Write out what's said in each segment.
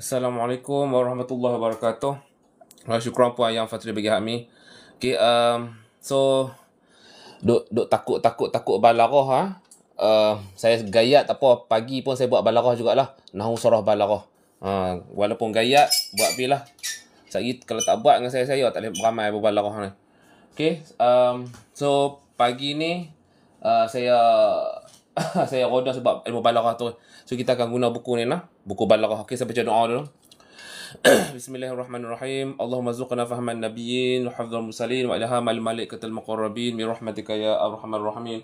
Assalamualaikum warahmatullahi wabarakatuh. Syukran puan yang Fatri bagi kami. Okay, so duk takut balarah ha. Saya gayat tak apa, pagi pun saya buat balarah jugalah. Nahu surah balarah. Walaupun gayat buat bilah. Sekali kalau tak buat dengan saya tak boleh beramai berbalarah ni. Okay, so pagi ni saya saya roda sebab ilmu balarah tu. So kita akan guna buku ni lah, buku balarah. Okay, saya baca doa dulu. Bismillahirrahmanirrahim. Allahumma zuqna fahman nabiyyin wa hafdzal mursalin wa ilhamal malaikatil muqarrabin bi rahmatika ya arhamar rahimin.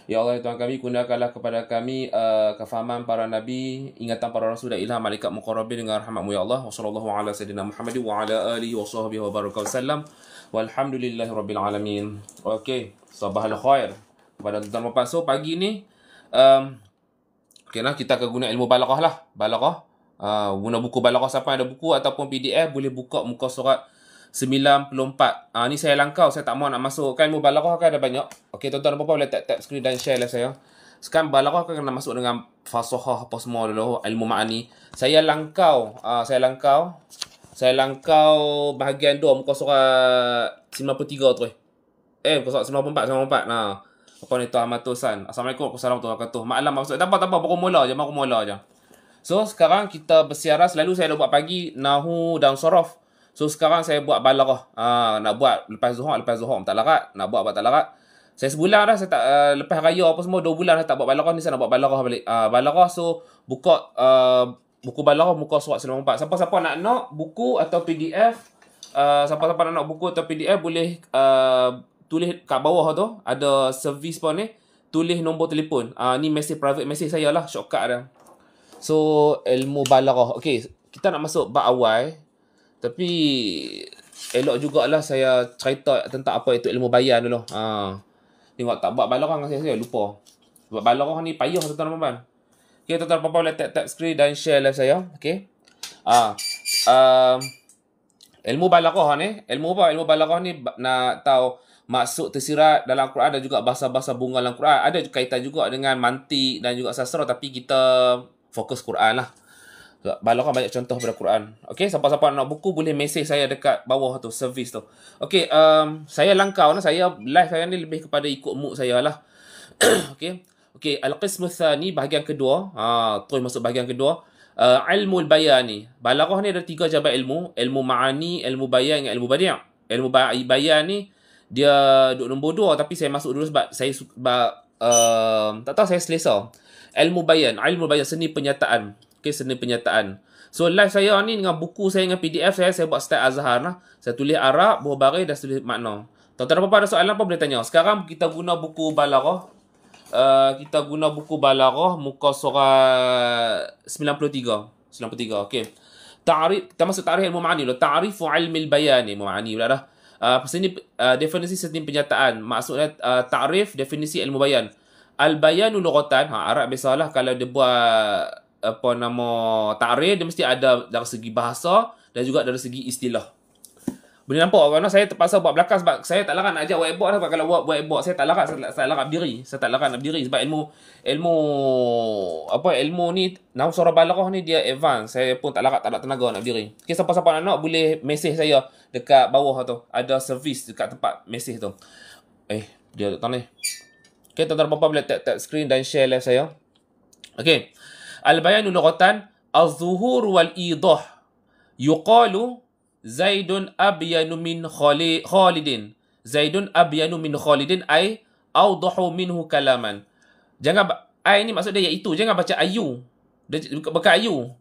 Ya Allah, ya Tuhan kami, kurniakanlah kepada kami kefahaman para nabi, ingatan para rasul dan ilham malaikat muqarrabin dengan rahmat-Mu ya Allah. Wa sallallahu ala sayyidina Muhammad wa ala alihi wa sahbihi wa baraka wasallam. Walhamdulillahi rabbil alamin. Okey, sabahal khair kepada tuan-tuan dan puan. So pagi ni okeylah, kita akan guna ilmu balarah lah. Balarah. Guna buku balarah, siapa yang ada buku ataupun PDF boleh buka muka surat 94. Ni saya langkau, saya tak mahu nak masukkan ilmu balarah kan ada banyak. Okey, tuan-tuan dan puan boleh tap skrin dan share lah saya. Sekarang balarah kan kena masuk dengan fasahah apa semua dulu, ilmu ma'ani. Saya langkau bahagian 2 muka surat 93 tu. Muka surat 94. Nah. Apa ni Tuan Ahmad Tusan. Assalamualaikum warahmatullahi wabarakatuh. Maklum maksud tak apa baru mula je. So sekarang kita bersiaran, selalu saya dah buat pagi nahu dan sorof. So sekarang saya buat balarah. Nak buat lepas zuhur tak larat, nak buat tak larat. Saya sebulan dah saya tak lepas raya apa semua 2 bulan saya tak buat balarah, ni saya nak buat balarah balik. Balarah, so buka buku balarah muka surat 94. Siapa-siapa nak buku atau PDF, siapa-siapa nak buku atau PDF boleh tulis kat bawah tu ada servis pun ni, tulis nombor telefon. Ni private message saya lah, shortcut dia. So ilmu balarah. Okey, kita nak masuk bab awal, tapi elok jugalah saya cerita tentang apa itu ilmu bayan dulu. Tengok tak buat balarah dengan saya lupa. Sebab balarah ni payah tuan-tuan dan puan. Okey, tuan-tuan dan puan boleh tap screen dan share live saya. Okey. Ilmu balarah ni, ilmu balarah ni nak tahu maksud tersirat dalam Quran dan juga bahasa-bahasa bunga dalam Quran. Ada kaitan juga dengan mantik dan juga sastra, tapi kita fokus Quran lah. Balarah banyak contoh pada Quran. Okey, siapa-siapa nak buku boleh mesej saya dekat bawah tu, servis tu. Okey, saya langkau lah. Saya live saya ni lebih kepada ikut mood saya lah. Okey, al-qismu tsani, bahagian kedua. Terus masuk bahagian kedua. Ilmu bayani. Balarah ni ada 3 cabang ilmu. Ilmu ma'ani, ilmu bayan dengan ilmu badi'. Ilmu bayan ni dia duduk nombor 2, tapi saya masuk dulu sebab saya tak tahu, saya selesa. Ilmu bayan, seni penyataan. Okey, seni penyataan. So live saya ni dengan buku saya dengan PDF saya buat style Azhar lah. Saya tulis Arab, buah baris dan tulis makna. Tuan-tuan apa ada soalan apa boleh tanya. Sekarang kita guna buku balarah. Muka surat 93. Okey. Kita masuk ta'rif ilmu ma'ani dulu. Ta'rifu ilmi al-bayani, ma'ani pula dah. Sini definisi seni penyataan. Maksudnya ta'rif definisi ilmu bayan. Al-bayanu lughatan, Arab biasalah kalau dia buat apa nama ta'rif, dia mesti ada dari segi bahasa dan juga dari segi istilah. Boleh nampak kerana saya terpaksa buat belakang sebab saya tak larat nak ajar whiteboard lah. Sebab kalau buat whiteboard saya tak larat berdiri. Saya tak larat nak berdiri sebab ilmu ni nahu surah balarah ni dia advance. Saya pun tak ada tenaga nak berdiri. Okey, siapa-siapa nak boleh mesej saya dekat bawah tu. Ada servis dekat tempat mesej tu. Dia tak ni. Okey, tuan-tuan puan boleh tap screen dan share live saya. Okey. Al-bayanu lughatan az-zuhur wal idah. Yuqalu Zaidun abyanu min Khalidin. Zaidun abyanu min Khalidin ay awdahu minhu kalaman. Jangan ai ni maksud dia iaitu, jangan baca ayu. Dia bukan ayu.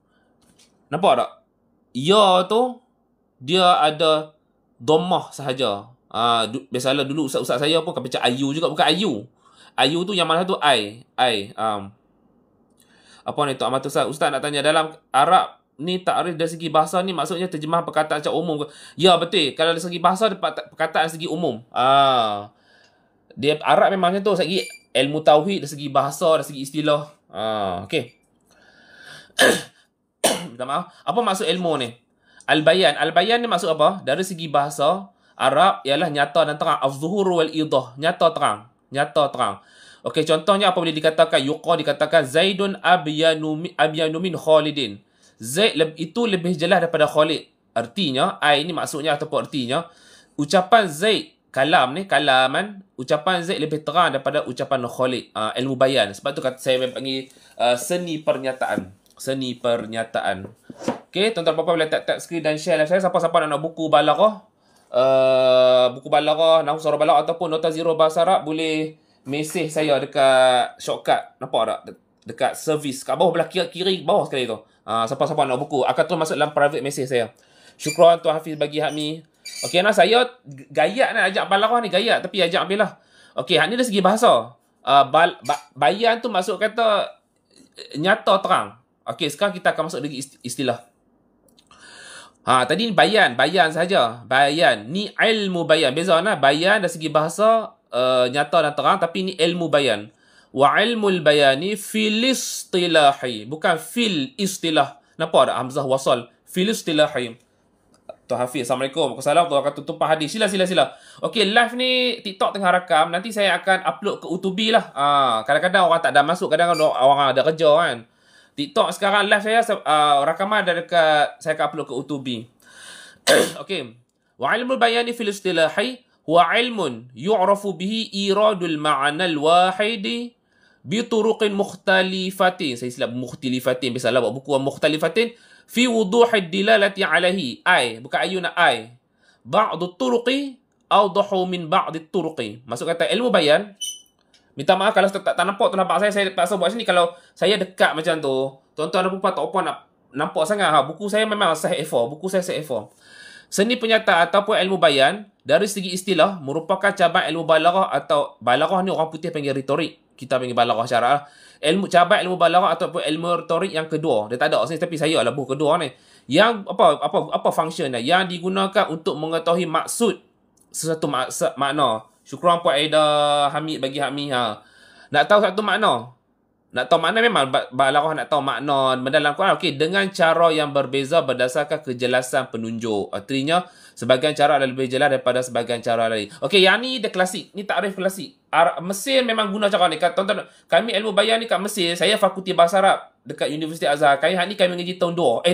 Nampak tak? Ya tu dia ada dhammah sahaja. Biasalah dulu ustaz-ustaz saya pun baca ayu juga, bukan ayu. Ayu tu yang mana tu ai. Apa ni Tok Ahmad Ustaz? Ustaz nak tanya, dalam Arab ni ta'rif dari segi bahasa ni maksudnya terjemah perkataan secara umum ke? Ya, betul. Kalau dari segi bahasa dia perkataan segi umum. Dia Arab memang macam tu, segi ilmu tauhid dari segi bahasa, dari segi istilah. Okey. Minta maaf. Apa maksud ilmu ni? Al-bayan ni maksud apa? Dari segi bahasa Arab ialah nyata dan terang. Az-zuhur wal idah, nyata terang. Okey, contohnya apa boleh dikatakan? Yuqa dikatakan Zaidun abyanu min Khalidin. Zaid itu lebih jelas daripada Khalid. Artinya, I ni maksudnya ataupun artinya, ucapan Zaid, kalam ni, kalaman, ucapan Zaid lebih terang daripada ucapan Khalid. Ilmu bayan. Sebab tu kata saya panggil seni pernyataan. Seni pernyataan. Okay, tuan-tuan puan-puan boleh tap skrin dan share live saya. Siapa-siapa nak buku balaghah, buku balaghah, nahwu sarah balaghah ataupun nota zero bahasa Arab, boleh mesej saya dekat shortcut. Nampak tak? Dekat servis. Kat bawah belah kiri bawah sekali tu. Siapa-siapa nak buku akan terus masuk dalam private message saya. Syukran Tuan Hafiz bagi hak ni. Okey, nah saya gayat nak ajak balaghah ni, gayat tapi ajak ambillah. Okey, hak ni dari segi bahasa. Bayan tu maksud kata nyata terang. Okey, sekarang kita akan masuk lagi istilah. Tadi ni bayan saja. Bayan. Ni ilmu bayan. Beza nah, bayan dari segi bahasa nyata dan terang, tapi ni ilmu bayan. Wa ilmul bayani fil istilahi, bukan fil istilah. Nampak tak hamzah wasal? Fil istilahi. Tuan Hafiz, Assalamualaikum. Waalaikumsalam. Tuan akan tumpah hadis. Sila. Okey, live ni TikTok tengah rakam. Nanti saya akan upload ke YouTube lah. Kadang-kadang orang tak ada masuk, kadang-kadang orang ada kerja kan. TikTok sekarang live saya rakaman ada dekat, saya akan upload ke YouTube. Okey. Wa ilmul bayani fil istilahi huwa ilmun yu'rafu bihi iradul ma'na al-wahidi bi turuqin mukhtalifatin. Saya silap mukhtalifatin, biasalah buat buku mukhtalifatin fi wuduhid dilalati alaihi. Bukan ayuna ba'du turuqi awdahu min ba'di turuqi. Maksud kata ilmu bayan, minta maaf kalau tak nampak tu, nampak saya paksa buat sini. Kalau saya dekat macam tu, tuan-tuan dan puan-puan tak apa nak nampak sangat. Buku saya memang Sahih A4. Buku saya Sahih A4. Seni penyataan ataupun ilmu bayan dari segi istilah merupakan cabang ilmu balaghah, atau balaghah ni orang putih panggil retorik, kita panggil balaghah syarah. Cabang ilmu balaghah ataupun ilmu retorik yang kedua. Dia tak ada sini, tapi saya lah buku kedua ni. Yang apa function dia? Yang digunakan untuk mengetahui maksud sesuatu makna. Syukran Puan Aida Hamid bagi hak mi. Nak tahu satu makna? Nak tahu makna memang balaghah nak tahu makna mendalam Quran. Okey, dengan cara yang berbeza berdasarkan kejelasan penunjuk. Artinya sebahagian cara adalah lebih jelas daripada sebahagian cara lain. Okey, yang ni dia klasik. Ni takrif klasik. Mesir memang guna cara ni. Tonton, kami ilmu bayan ni kat Mesir. Saya fakulti bahasa Arab dekat Universiti Azhar. Hak ni kami mengaji tahun 3.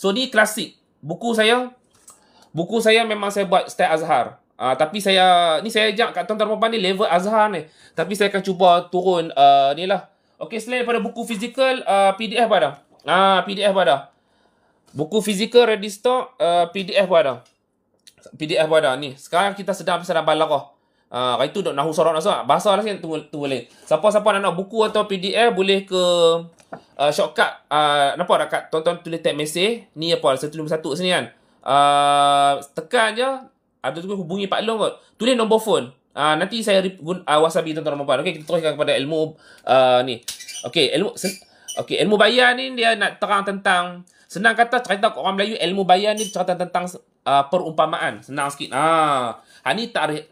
So ni klasik. Buku saya memang saya buat style Azhar. Tapi saya ajak kat tuan-tuan perempuan ni level Azhar ni. Tapi saya akan cuba turun ni lah. Okey, selain daripada buku fizikal, PDF pun ada. PDF pun ada. Buku fizikal ready stock, PDF pun ada. PDF pun ada ni. Sekarang kita sedang balaghah. Itu dok nahwu saraf bahasa lah saya tunggu boleh. Siapa-siapa nak buku atau PDF boleh ke shortcut. Nampak tak kat tuan-tuan tulis tag mesej. Ni apa? Saya tulis satu sini kan. Tekan je. Ada tu hubungi Pak Long kot. Tulis nombor phone. Nanti saya wasabi tuan-tuan dan puan. Okey, kita teruskan kepada ilmu ni. Okey, ilmu bayan ni dia nak terang tentang, senang kata cerita orang Melayu, ilmu bayan ni cerita tentang perumpamaan. Senang sikit. Ni takrif.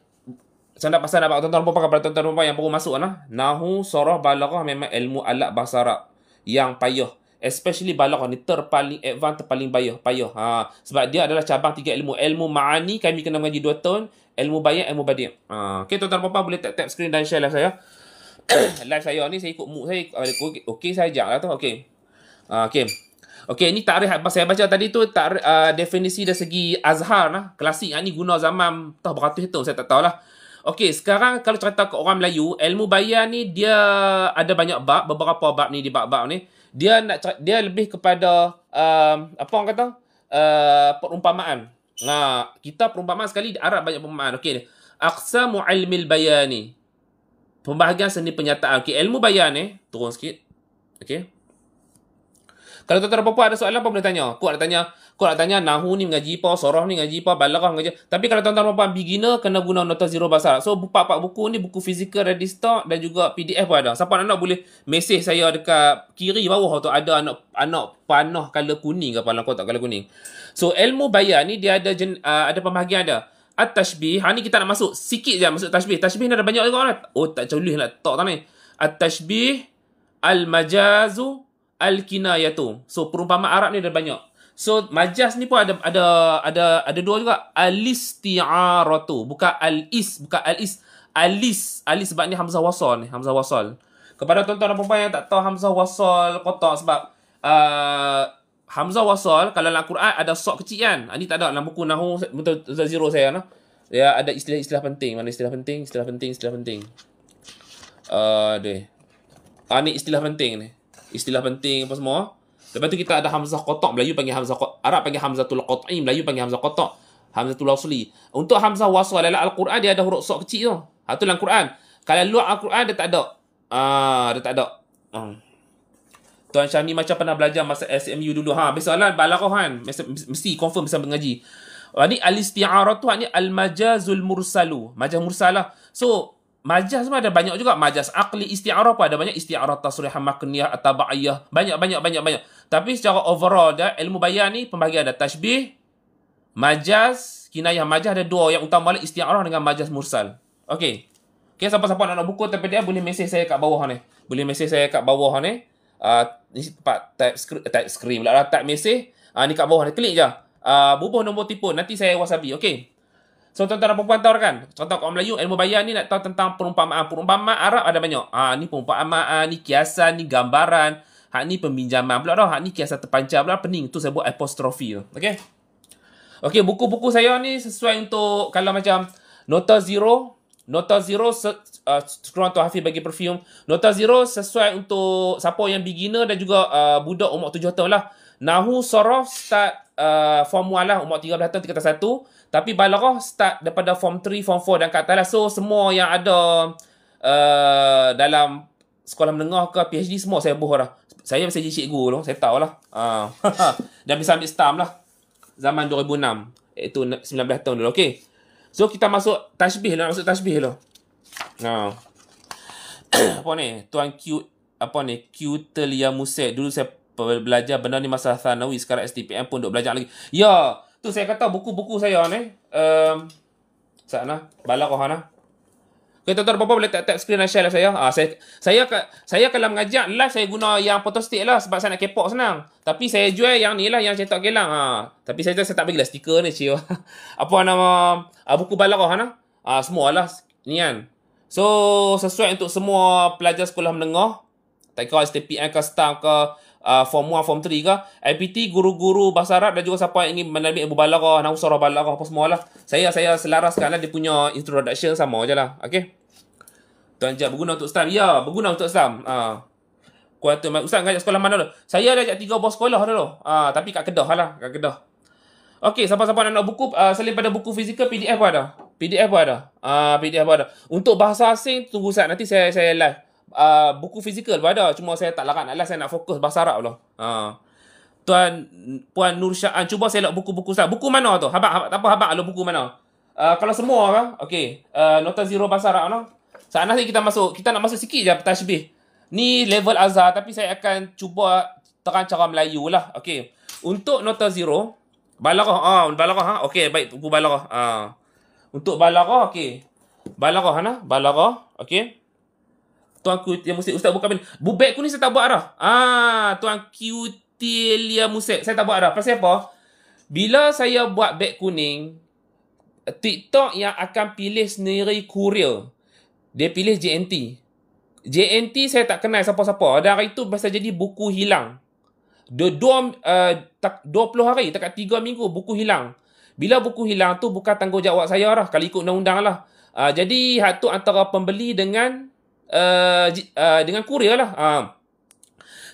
Saya nak pasal nak tuan-tuan dan puan kepada tuan-tuan dan puan yang baru masuk lah. Nahwu, sarah, balaghah memang ilmu alat bahasa Arab yang payah. Especially balaghah ni terpaling advance, terpaling payah. Sebab dia adalah cabang 3 ilmu. Ilmu ma'ani kami kena mengaji 2 tahun. Ilmu bayan, ilmu badi'. Okey, tuan-tuan puan boleh tap screen dan share live saya. Live saya ni saya ikut mood saya. Okey, saya ajak lah tu. Okey. Okey, ni takrif saya baca tadi tu, definisi dari segi Azhar lah. Klasik. Ni guna zaman tahu beratus tahun, saya tak tahulah. Okey, sekarang kalau cerita ke orang Melayu, ilmu bayan ni dia ada banyak bab, beberapa bab ni di bab-bab ni. Dia lebih kepada apa orang kata? Perumpamaan. Kita perumpamaan sekali di Arab banyak perumpamaan. Okey. Aqsamu ilmil bayani. Pembahagian seni penyataan. Okey, ilmu bayan ni turun sikit. Okey. Kalau tuan-tuan dan puan ada soalan apa boleh tanya. Kau nak tanya nahwu ni mengaji apa, sarah ni mengaji apa, balaghah mengaji. Tapi kalau tuan-tuan dan puan beginner kena guna nota zero bahasa Arab. So 4 buku ni, buku fizikal ready stock dan juga PDF pun ada. Siapa nak boleh mesej saya dekat kiri bawah tu, ada anak panah color kuning ke panah kotak color kuning. So ilmu bayan ni dia ada pembahagian ada. At-tashbih. Ni kita nak masuk sikit je masuk tashbih. Tashbih ni ada banyak juga kan. Tak boleh nak tak ni. At-tashbih, al-majazu, al-kinayatu. So perumpamaan Arab ni ada banyak. So majaz ni pun ada 2 juga. Al-isti'aratu, bukan al-is, alis sebab ni hamzah wasal ni, hamzah wasal. Kepada tuan-tuan dan puan yang tak tahu hamzah wasal kotak, sebab Hamzah wasal, kalau dalam Quran ada sok kecil kan. Ini tak ada dalam buku Nahwu betul zero saya nah. Dia ada istilah-istilah penting. Mana istilah penting? Istilah penting. Ni istilah penting ni. Istilah penting apa semua. Lepas tu kita ada hamzah qata', Melayu panggil hamzah qata', Arab panggil hamzatul qat'i, Melayu panggil hamzah qata', hamzatul wasli. Untuk hamzah wasal dalam Al-Quran dia ada huruf sok kecil tu. Tu dalam Quran. Kalau luar Al-Quran dia tak ada. Dia tak ada. Tuan Syahmi macam pernah belajar masa SMU dulu. Biasalah balaghah kan. Mesti confirm bisa mengaji. Ni al-isti'arah tu ni al-majazul mursalu. Majaz mursalah. So, majaz semua ada banyak juga. Majaz aqli, isti'arah pun ada banyak. Isti'arah tasrihah makniyah, tabaiyah. Banyak. Tapi secara overall dah, ilmu bayan ni pembahagian ada tashbih, majaz, kinayah. Majaz ada dua. Yang utama adalah isti'arah dengan majaz mursal. Okey. Siapa-siapa nak buku tapi dia boleh mesej saya kat bawah ni. Ni tempat type screen pula lah. Type mesej. Ni kat bawah ni. Klik je. Bubuh nombor telefon. Nanti saya wasabi. Okey. So, tuan-tuan dan perempuan tahu kan? Contoh orang Melayu, ilmu bayan ni nak tahu tentang perumpamaan. Perumpamaan Arab ada banyak. Ni perumpamaan, ni kiasan, ni gambaran. Ni peminjaman pula dah. Ni kiasan terpancar pula. Pening. Tu saya buat apostrofi tu. Okey, buku-buku saya ni sesuai untuk kalau macam Nota Zero, sekurang tu Hafiz bagi perfume. Nota Zero sesuai untuk siapa yang beginner dan juga budak umur 7 tahun lah. Nahwu Sorof start form 1 lah, umur 13 tahun tingkatan 1. Tapi balaghah start daripada form 3, form 4 dan kat atas lah. So, semua yang ada dalam sekolah menengah ke PhD semua saya buh dah. Saya bisa jadi cikgu tu, saya tahu lah. Dan bisa ambil STAM lah. Zaman 2006. Iaitu 19 tahun dulu. Okey. So, kita masuk tashbih lah. Apa ni? Tuan Q, Telia Muset. Dulu saya belajar benda ni masa Thanawi. Sekarang STPM pun duk belajar lagi. Ya, tu saya kata buku-buku saya ni. Sana, balaghah nah. Okay, tuan-tuan apa boleh tap screen dan share live saya. Saya kalau mengajar live saya guna yang photostat lah sebab saya nak kepok senang. Tapi saya jual yang ni lah, yang cetak gelang. Tapi saya tak bagilah stiker ni, cio. Apa nama buku balaghah nah? Semua lah ni kan. So, sesuai untuk semua pelajar sekolah menengah. Tak kira STPM ke STAM ke form 1, form 3 ke. IPT, guru-guru bahasa Arab dan juga siapa yang ingin menambil ilmu balaghah, nahwu sarah balaghah apa semua lah. Saya selaraskan lah dia punya introduction sama je lah. Okay. Tuan Jad, berguna untuk STAM? Ya, berguna untuk STAM. Kuatir, Ustaz ngajak sekolah mana dulu? Saya dah ajak 3 buah sekolah dulu. Tapi kat Kedah lah. Kat Kedah. Okey, siapa-siapa nak buku, selain pada buku fizikal, PDF pun ada. PDF pun ada. Untuk bahasa asing, tunggu Ustaz. Nanti saya live. Buku fizikal pun ada. Cuma saya tak larat nak live. Saya nak fokus bahasa Arab lah. Puan Nur Syaan, cuba saya lihat buku-buku Ustaz. Buku mana tu? Habak, tak apa habak ada buku mana? Kalau semua kan? Okey. Nota Zero bahasa Arab lah. Sana kita nak masuk sikit je tashbih. Ni level azhar tapi saya akan cuba terang cara Melayu lah. Okey. Untuk Nota Zero, balaghah. Okey, baik, buku balaghah. Untuk balaghah, okey. Balaghah, okey. Tuan Kutia Muset, Ustaz buka bin. Bubek ku ni saya tak buat dah. Tuan Kutia Muset, saya tak buat dah. Pasal apa? Bila saya buat beg kuning, TikTok yang akan pilih sendiri kurir. Dia pilih JNT. JNT saya tak kenal siapa-siapa. Dan hari itu pasal jadi buku hilang. 20 hari, dekat 3 minggu buku hilang. Bila buku hilang tu bukan tanggungjawab saya lah. Kalau ikut undang-undang lah. Jadi hak tu antara pembeli dengan kurir lah.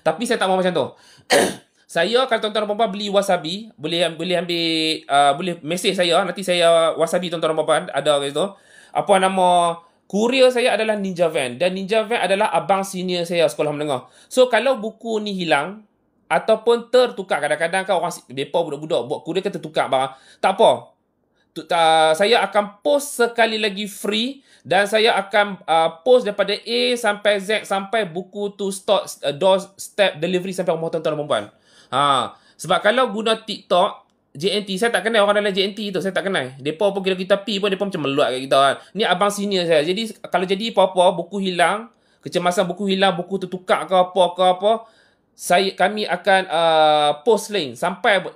Tapi saya tak mahu macam tu. Saya kalau tuan-tuan dan puan beli wasabi, boleh ambil boleh mesej saya, nanti saya wasabi tuan-tuan dan puan ada kat situ. Apa nama kurir saya adalah Ninja Van dan Ninja Van adalah abang senior saya sekolah menengah. So kalau buku ni hilang ataupun tertukar, kadang-kadang kan orang depa budak-budak buat kurir kan tertukar barang. Tak apa. Saya akan post sekali lagi free dan saya akan post daripada A sampai Z sampai buku tu doorstep delivery sampai rumah tuan-tuan dan puan. Sebab kalau guna TikTok JNT, saya tak kenal orang dalam JNT tu, saya tak kenal. Depa pun kita pi pun depa macam meluat kat kita kan. Ni abang senior saya. Jadi kalau jadi apa-apa buku hilang, kecemasan buku hilang, buku tertukar ke apa, kami akan post link sampai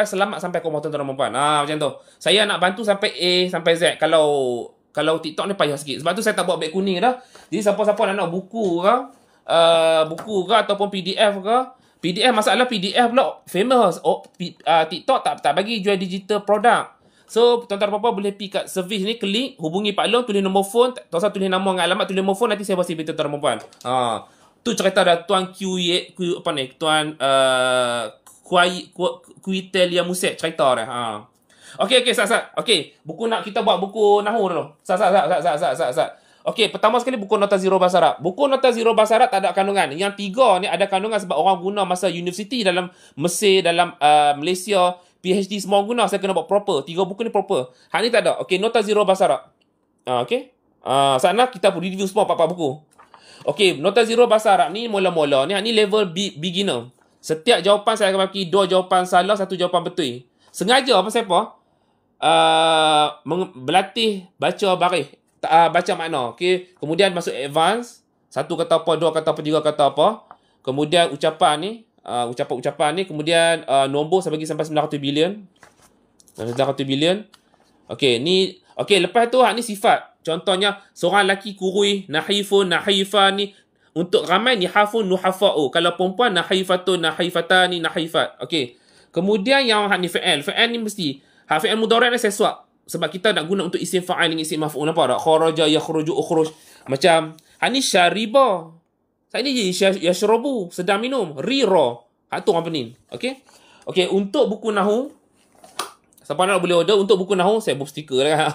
selamat sampai ke rumah tuan-tuan dan puan. Macam tu. Saya nak bantu sampai A sampai Z. Kalau TikTok ni payah sikit. Sebab tu saya tak buat beg kuning dah. Jadi siapa-siapa nak buku ke ataupun PDF ke, PDF masalah PDF pula famous. TikTok tak bagi jual digital produk. So, tuan-tuan dan puan boleh pergi kat servis ni, klik, hubungi Pak Long, tulis nombor phone, tuan-tuan tulis nama dengan alamat, tulis nombor phone, nanti saya bagi tuan-tuan dan puan. Tu cerita dah Tuan Tuan Kuitelia Muset cerita dah. Okey, sat. Okey, kita buat buku Nahu dulu. Sat. Okey, pertama sekali buku Nota Zero Bahasa Arab. Buku Nota Zero Bahasa Arab tak ada kandungan. Yang 3 ni ada kandungan sebab orang guna masa universiti dalam Mesir, dalam Malaysia, PhD semua guna, saya kena buat proper. 3 buku ni proper. Hak ni tak ada. Okey, Nota Zero Bahasa Arab. Okey. Sana kita review semua 4 buku. Okey, Nota Zero Bahasa Arab ni mula-mula ni, hak ni level beginner. Setiap jawapan saya akan bagi 2 jawapan salah, 1 jawapan betul. Sengaja pasal apa? Berlatih baca baris. Baca makna. Okey, kemudian masuk advance, 1 kata apa, 2 kata apa, 3 kata apa. Kemudian ucapan ni, kemudian nombor saya bagi sampai 900 bilion. 900 bilion. Okey, ni lepas tu hak ni sifat. Contohnya seorang lelaki kurui, nahifun, nahifani. Untuk ramai nihafun, nuhafa'u. Kalau perempuan nahifatun, nahifatani, nahifat. Okey. Kemudian yang hak ni fi'il. Fi'il ni mesti hak fi'il mudhari' ni saya swap. Sebab kita nak guna untuk isim fa'il dengan isim maf'ul. Nampak tak? Kharaja, yakhruju, ukhruj. Macam, ni syariba. Saya ni yashrabu. Sedang minum. Rira. Tu orang pening. Okey? Okey, untuk buku Nahu. Siapa nak boleh order. Untuk buku Nahu, saya buat stiker lah.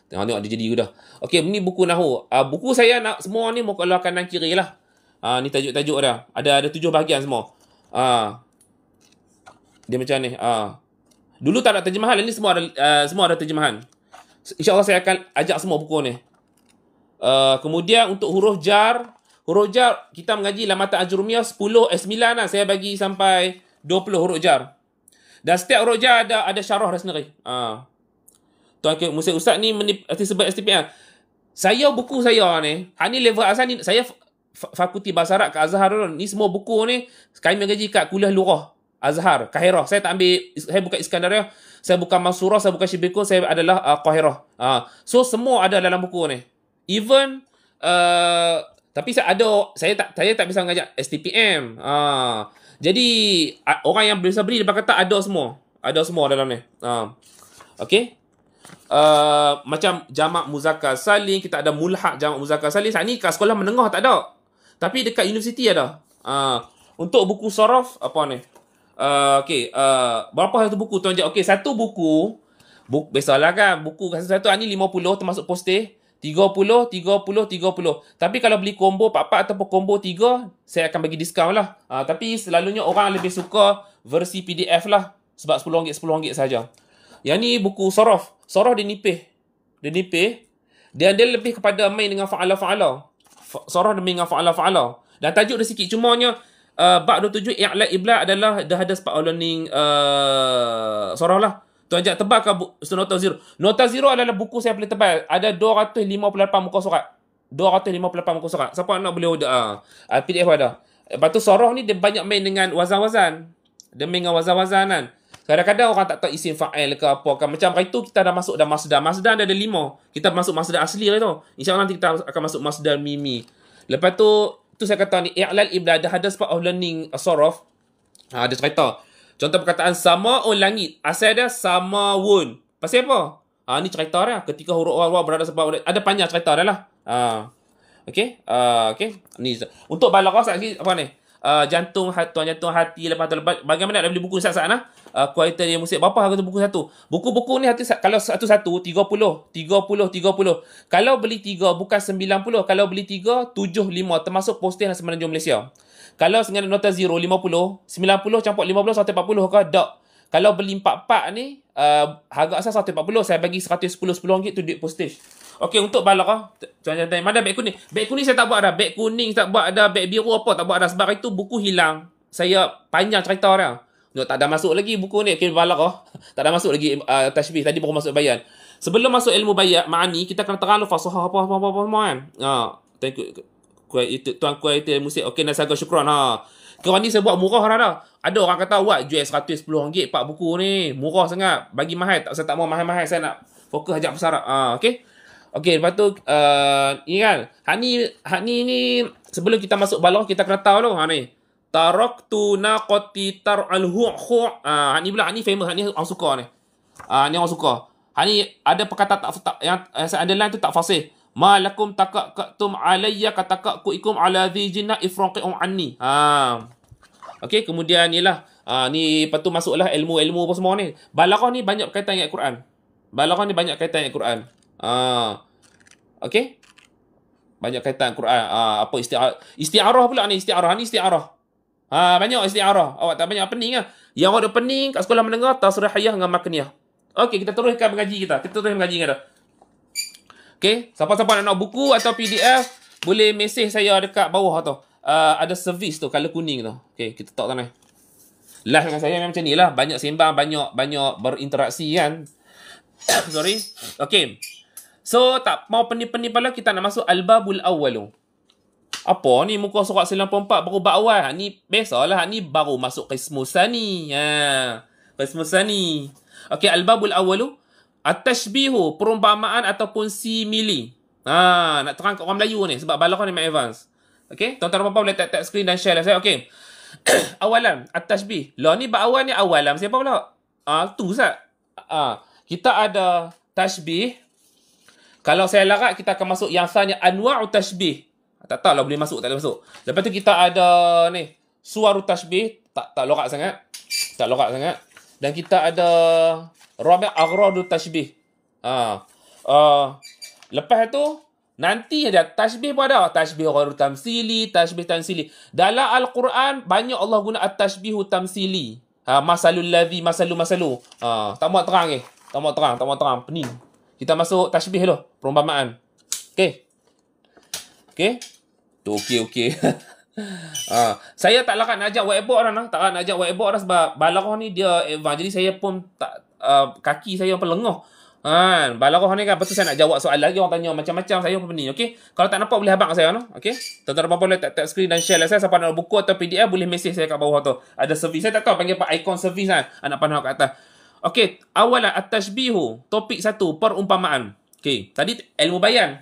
Tengok dia jadi dah. Okey, ni buku Nahu. Buku saya nak semua ni muka kanan kiri lah. Ni tajuk-tajuk dah. Ada 7 bahagian semua. Dia macam ni. Dulu tak ada terjemahan, ni semua ada terjemahan. InsyaAllah saya akan ajak semua buku ni. Kemudian untuk huruf jar kita mengaji dalam mata Ajrumiyah 10 9 lah. Saya bagi sampai 20 huruf jar. Dan setiap huruf jar ada syarah dia sendiri. Tuan Ustaz ni sebab STPM. Buku saya ni, ni level asal ni, saya Fakulti Bahasa Arab kat Azhar ni semua buku ni kami mengaji kat kuliah Lurah Azhar, Kahirah. Saya tak ambil, saya bukan Iskandariah, saya bukan Mansurah, saya bukan Syibikun, saya adalah Qahirah. So semua ada dalam buku ni. Even tapi saya tak bisa mengajak STPM. Jadi orang yang bisa beli dia kata ada semua dalam ni. Okey. Macam jamak muzakkar salim, kita ada mulhaq jamak muzakkar salim. Saat ni kat sekolah menengah tak ada. Tapi dekat universiti ada. Untuk buku saraf apa ni? Okey, berapa satu buku tuan Jack? Okey, satu buku biasalah kan, buku satu ni 50 termasuk postage, 30. Tapi kalau beli combo 4 ataupun combo 3, saya akan bagi diskaun lah. Tapi selalunya orang lebih suka versi PDF lah, sebab RM10 saja. Yang ni buku saraf. Saraf dia nipih. Dia lebih kepada main dengan fa'ala. Saraf dia main dengan fa'ala. Dan tajuk dia sikit, cumanya bab 27 i'la ibla adalah the hardest part of learning saraf lah. Tuan Jack tebal ke Nota Zero? Nota Zero adalah buku saya paling tebal. Ada 258 muka surat. 258 muka surat. Siapa nak boleh order? PDF ada. Lepas tu saraf ni dia banyak main dengan wazan-wazan. Dia main dengan wazan-wazanan. Kadang-kadang orang tak tahu isim fa'il ke apa kan. Macam hari tu kita dah masuk dah masdar. Masdar ada 5. Kita masuk masdar asli lah tu. InsyaAllah nanti kita akan masuk masdar mimi. Lepas tu saya kata ni, i'lal ibda, the hardest part of learning saraf. Dia cerita. Contoh perkataan sama'un langit. Asal dia sama'un. Pasal apa? Ni cerita dia. Ketika huruf waw berada sebab ada panjang cerita dia lah. Okey. Ni untuk balaghah lagi apa ni? Jantung hati lepas tu bagaimana nak beli buku Ustaz Sa'ana? Kualiti dia musik berapa harga tu buku satu? Buku-buku ni kalau satu-satu 30. Kalau beli 3 bukan 90. Kalau beli 3 75 termasuk postage dan Semenanjung Malaysia. Kalau dengan Nota Zero 50, 90 campur 15 140 ke tak? Kalau beli 44 ni harga asal 140, saya bagi 110 RM10 tu duit postage. Okey, untuk balaghah, tuan-tuan, mana beg kuning? Beg kuning saya tak buat dah. Beg kuning tak buat dah. Beg biru apa tak buat dah. Sebab itu buku hilang. Saya panjang cerita dia. Tak ada masuk lagi buku ni. Okey, balaghah. Tak ada masuk lagi tashbih. Tadi baru masuk bayan. Sebelum masuk ilmu bayan, ma'ani, kita kena terang fasahah apa semua kan. Thank you. Tuan kualiti musik. Okey, nasaga syukran. Kau ni saya buat murah dah. Ada orang kata, "Wah, jual RM110 4 buku ni. Murah sangat. Bagi mahal." Saya tak mau mahal-mahal. Saya nak fokus hajat pesarap. Okey. Okey, lepas tu ni kan. Hak ni sebelum kita masuk balaghah kita kena tahu ni. taraktu naqati tar'al hu'. Ni pula, ni famous, ni orang suka ni. Ni orang suka. Ni ada perkataan tak yang saya underline tu tak fasih. Ma lakum takaktum alayya katakakuikum ala dhi jinna ifraqi'um anni. Okey, kemudian ni lah. Ni lepas tu masuklah ilmu-ilmu apa semua ni. Balaghah ni banyak berkaitan dengan Al-Quran. Balaghah ni banyak kaitan dengan Al-Quran. Okey. Banyak kaitan Al-Quran. Apa isti'arah pula ni, isti'arah. Ni isti'arah. Banyak isti'arah. Awak tak banyak pening lah. Yang ada pening kat sekolah menengah, tasrihiyah dengan makniyah. Okey, kita teruskan mengaji kita. Kita terus mengaji kita. Okey, siapa-siapa nak buku atau PDF, boleh mesej saya dekat bawah tu. Ada servis tu, color kuning tu. Okey, kita tak tahu ni. Live dengan saya macam ni lah. Banyak sembang, banyak berinteraksi kan. Sorry. Okey. So, tak mau pening-pening pala, kita nak masuk Al-Babul Awwalu. Apa ni muka surat 94 baru bab awal? Ni biasalah, ni baru masuk qismus sani. Qismus sani. Okey, Al-Babul Awwalu. At-tashbihu, perumpamaan ataupun simili. Nak terang kat orang Melayu ni sebab balaghah ni main advance. Okey, tuan-tuan dan puan boleh tap screen dan share lah saya. Okey. Awalan, at-tashbih. Lah ni bab awal ni awalam siapa pula? Tu Ustaz. Kita ada tashbih. Kalau saya larat kita akan masuk yang sanya anwa'u tashbih. Tak tahu lah boleh masuk tak boleh masuk. Lepas tu kita ada ni suwaru tashbih, tak lorak sangat. Tak lorak sangat. Dan kita ada rabi' aghradu tashbih. Lepas tu nanti ada tashbih pun ada. Tashbih ghairu tamsili, tashbih tamsili. Dalam Al-Quran banyak Allah guna at-tashbihu tamsili. Masalul ladzi masalu. Tak mau terang ni. Tak mau terang. Pening. Kita masuk tashbih dulu, perumpamaan. Okey. Tu okey. Saya tak larat nak ajak whiteboard dah. Tak larat nak ajak whiteboard dah sebab balaghah ni dia advance. Jadi saya pun tak kaki saya pun lengah. Balaghah ni kan, betul saya nak jawab soalan lagi, orang tanya macam-macam, saya pun pening. Okey. Kalau tak nampak boleh abang saya no. Okey. Tuan-tuan boleh tap screen dan share lah saya. Siapa nak buku atau PDF boleh mesej saya kat bawah tu. Ada servis. Saya tak tahu panggil apa ikon servis kan. Anak panah kat atas. Okey, awalan at-tashbihu. Topik 1, perumpamaan. Okey, tadi ilmu bayan.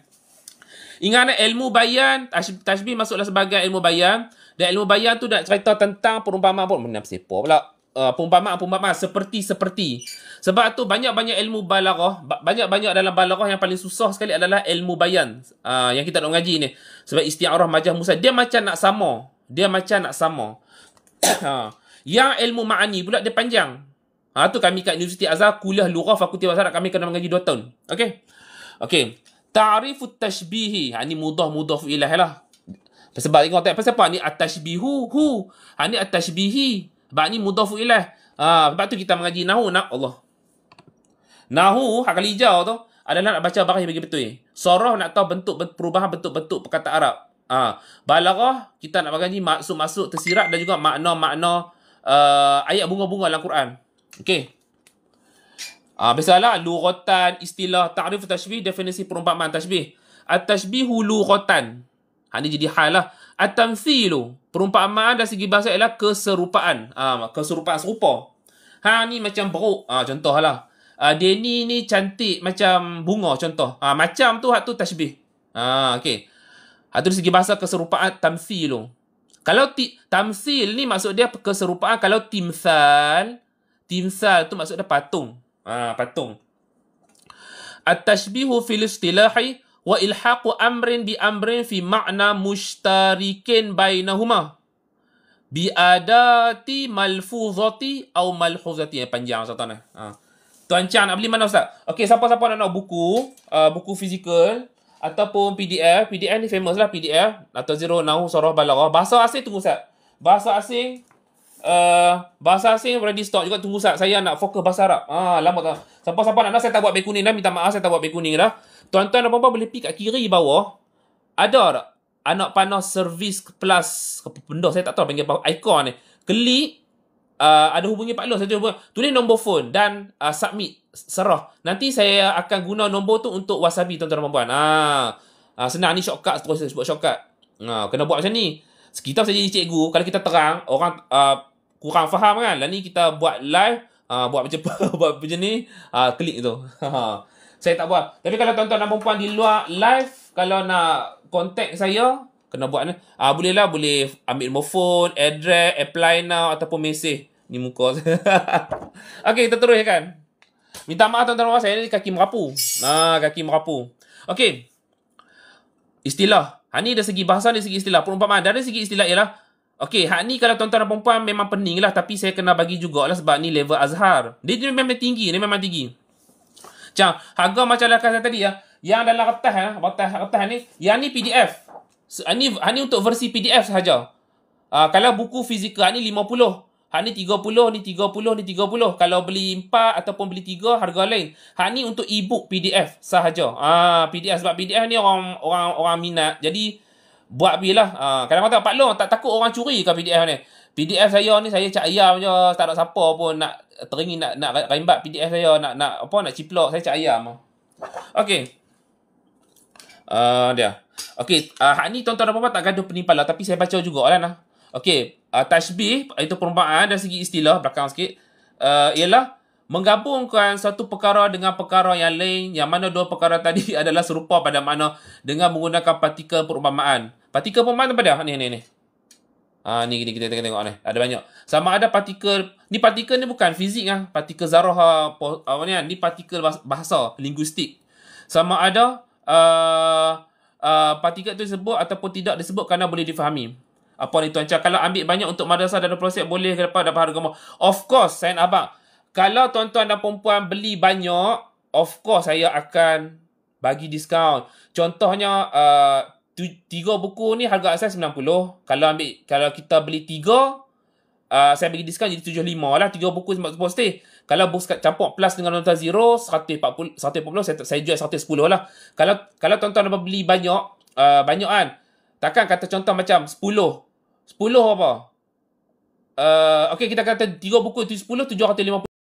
Ingat ilmu bayan, tashbih masuklah sebagai ilmu bayan. Dan ilmu bayan tu nak cerita tentang perumpamaan pun. Mana siapa pula? Perumpamaan seperti. Sebab tu banyak-banyak ilmu balaghah, banyak-banyak dalam balaghah yang paling susah sekali adalah ilmu bayan. Yang kita nak mengaji ni. Sebab isti'arah majaz musad, dia macam nak sama. Yang ilmu ma'ani pula dia panjang. Tu kami kat Universiti Azhar kuliah lughah fakulti bahasa Arab, kami kena mengaji 2 tahun. Okey. Ta'rifut tashbihi. Ni mudah ilaih lah. Sebab tengok tak pasal apa ni at-tashbihu. Ni at-tashbihi. Sebab ni mudhafu ilaih. Sebab tu kita mengaji nahu Allah. Nahu hak kali hijau tu adalah nak baca baris bagi betul. Sarah nak tahu perubahan bentuk-bentuk perkataan Arab. Balaghah kita nak mengaji maksud tersirat dan juga makna-makna ayat bunga-bunga dalam Quran. Okey. Biasalah lughatan, istilah, ta'rif tashbih, definisi perumpamaan tashbih. At-tashbihu lughatan. Ni jadi hal lah. At-tamthilu, perumpamaan dari segi bahasa ialah keserupaan. Keserupaan serupa. Ni macam beruk. Contoh lah. Denny ni cantik macam bunga, contoh. Macam tu hak tu tashbih. Okey. Tu dari segi bahasa keserupaan tamthilu. Kalau tamsil ni maksud dia keserupaan. Kalau timsal tu maksud dia patung. Patung. At-tashbihu fil istilahi wa ilhaqu amrin bi amrin fi ma'na mushtarikin bainahuma bi adati malfuzati atau malhuzati. Panjang Ustaz ni. Tuan Chan nak beli mana Ustaz? Okey, siapa-siapa nak buku, buku fizikal ataupun PDF. PDF ni famous lah, PDF atau Zero Nahu Sarah Balaghah. Bahasa asing tunggu Ustaz. Bahasa asing ready stock juga, tunggu Ustaz. Saya nak fokus bahasa Arab. Lama tak. Siapa-siapa nak saya tak buat beg kuning dah. Minta maaf saya tak buat beg kuning dah. Tuan-tuan dan puan-puan boleh pergi kat kiri bawah. Ada tak anak panah servis plus apa benda saya tak tahu panggil apa ikon ni. Klik ada hubungi Pak Long, saya tulis nombor phone dan submit, serah. Nanti saya akan guna nombor tu untuk wasabi tuan-tuan dan puan-puan. Senang ni, shortcut terus buat shortcut. Kena buat macam ni. Kita saya jadi cikgu, kalau kita terang orang kurang faham kan. Lah ni kita buat live, buat macam ni, klik tu. Saya tak buat. Tapi kalau tuan-tuan dan puan-puan di luar live, kalau nak contact saya, kena buat ni. Boleh lah, boleh ambil nombor phone, address, apply now ataupun mesej. Ni muka saya. Okey, kita terus kan. Minta maaf tuan-tuan, saya ni kaki merapu. Kaki merapu. Okey. Istilah. Ni dari segi bahasa, dari segi istilah. Perumpamaan dari segi istilah ialah, okey, ni kalau tuan-tuan dan perempuan memang pening lah, tapi saya kena bagi jugalah sebab ni level Azhar. Dia memang tinggi, dia memang tinggi. Macam harga macam saya tadi ya, yang dalam kertas ni, yang ni PDF. Ni untuk versi PDF sahaja. Kalau buku fizikal ni 50. Ni 30, ni 30, ni 30. Kalau beli 4 ataupun beli 3 harga lain. Ni untuk e-book PDF sahaja. PDF sebab PDF ni orang minat. Jadi buat bilah. Kadang-kadang Pak Long tak takut orang curi ke PDF ni. PDF saya ni saya cak ayam je, tak ada siapa pun nak teringin nak rembat PDF saya, nak ciplok, saya cak ayam. Okey. Dia. Okey, ni tuan-tuan dan puan-puan tak gaduh penimpalan, tapi saya baca jugalah nah. Okey, tashbih itu perumpamaan dari segi istilah belakang sikit, ialah menggabungkan satu perkara dengan perkara yang lain, yang mana dua perkara tadi adalah serupa pada makna dengan menggunakan partikel perumpamaan. Partikel perumpamaan apa dia? Ni. Ni kita tengok ni. Ada banyak. Sama ada partikel ni bukan fizik partikel zarah ni partikel bahasa linguistik. Sama ada partikel itu disebut ataupun tidak disebut kerana boleh difahami. Apa ni tuan? Kalau ambil banyak untuk madrasah dan proses boleh ke dapat harga murah? Of course, saya nak abang. Kalau tuan-tuan dan perempuan beli banyak, of course saya akan bagi diskaun. Contohnya 3 buku ni harga asal 90. Kalau kita beli 3, saya bagi diskaun jadi 75 lah. 3 buku postage. Kalau campur plus dengan nota zero 140 saya jual 110 lah. Kalau tuan-tuan beli banyak kan. Takkan kata contoh macam 10 apa? Okey, kita kata 3 buku itu 10, 750.